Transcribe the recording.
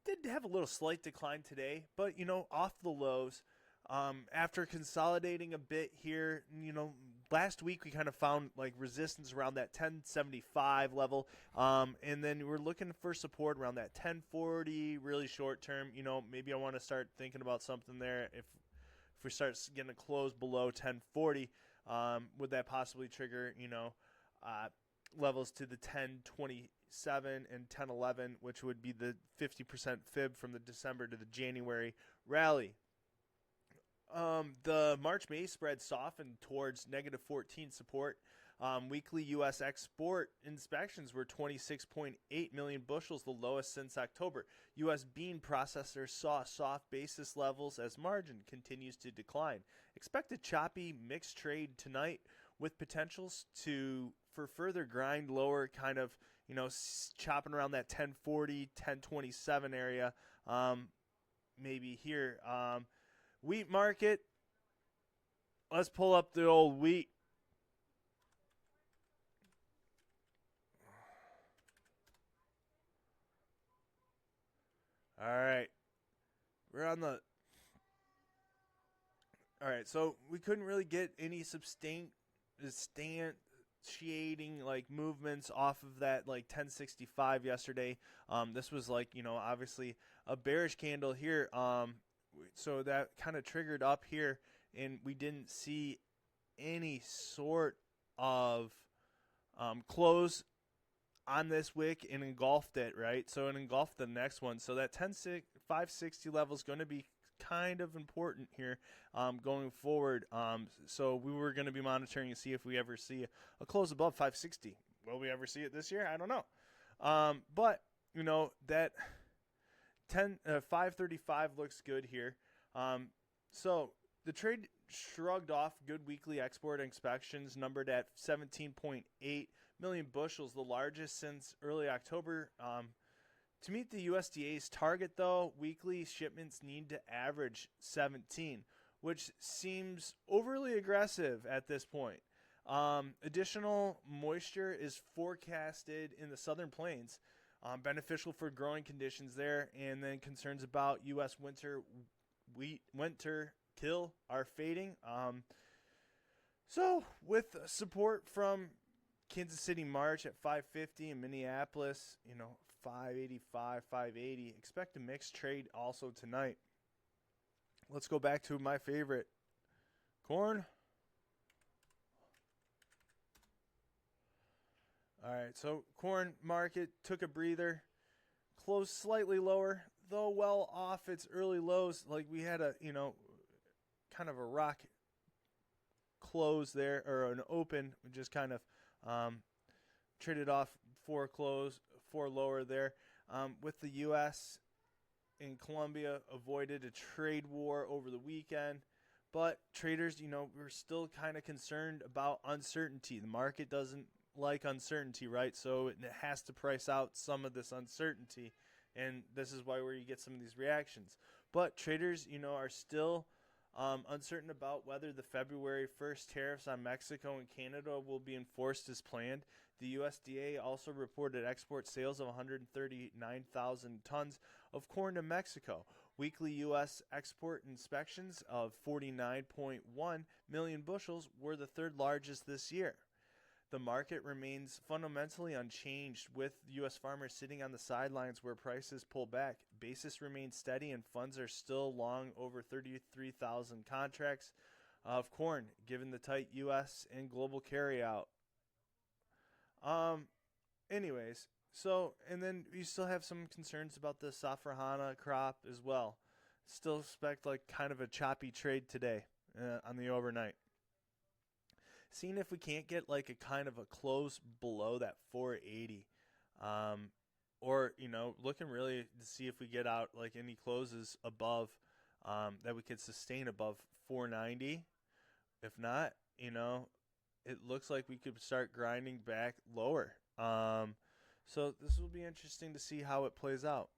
did have a little slight decline today, but off the lows. After consolidating a bit here, last week we kind of found like resistance around that 1075 level, and then we're looking for support around that 1040. Really short term, maybe I want to start thinking about something there. If we start getting a close below 1040, would that possibly trigger levels to the 1027 and 1011, which would be the 50% fib from the December to the January rally. The March-May spread softened towards negative 14 support. Weekly U.S. export inspections were 26.8 million bushels, the lowest since October. U.S. bean processors saw soft basis levels as margin continues to decline. Expect a choppy mixed trade tonight with potentials for further grind lower, kind of chopping around that 1040, 1027 area. Maybe here. Wheat market. Let's pull up the old wheat. All right. We're on the. All right. So we couldn't really get any substantiating like movements off of that like 1065 yesterday. This was like, obviously a bearish candle here. So that kind of triggered up here, and we didn't see any sort of close on this wick and engulfed it, right? So it engulfed the next one. So that 560 level is going to be kind of important here going forward. So we were going to be monitoring to see if we ever see a close above 560. Will we ever see it this year? I don't know. But, that 535 looks good here. So the trade shrugged off good weekly export inspections numbered at 17.8 million bushels, the largest since early October. To meet the USDA's target, though, weekly shipments need to average 17, which seems overly aggressive at this point. Additional moisture is forecasted in the southern plains, beneficial for growing conditions there, and then concerns about U.S. winter kill are fading. So with support from Kansas City March at 550 and Minneapolis, 585, 580, expect a mixed trade also tonight. Let's go back to my favorite, corn. All right, so corn market took a breather, closed slightly lower, though well off its early lows. Like we had a, kind of a rock close there, or an open, just kind of traded off four lower there. With the U.S. and Colombia avoided a trade war over the weekend. But traders, we're still kind of concerned about uncertainty. The market doesn't like uncertainty, right? So it has to price out some of this uncertainty, and this is why where you get some of these reactions. But traders, are still uncertain about whether the February 1st tariffs on Mexico and Canada will be enforced as planned. The USDA also reported export sales of 139,000 tons of corn to Mexico. Weekly U.S. export inspections of 49.1 million bushels were the third largest this year. The market remains fundamentally unchanged, with U.S. farmers sitting on the sidelines where prices pull back. Basis remains steady, and funds are still long over 33,000 contracts of corn, given the tight U.S. and global carryout. Anyways, so, and then you still have some concerns about the Safrahana crop as well. Still expect like kind of a choppy trade today on the overnight. Seeing if we can't get like a kind of a close below that 480, or looking really to see if we get out like any closes above that we could sustain above 490. If not, it looks like we could start grinding back lower. So this will be interesting to see how it plays out.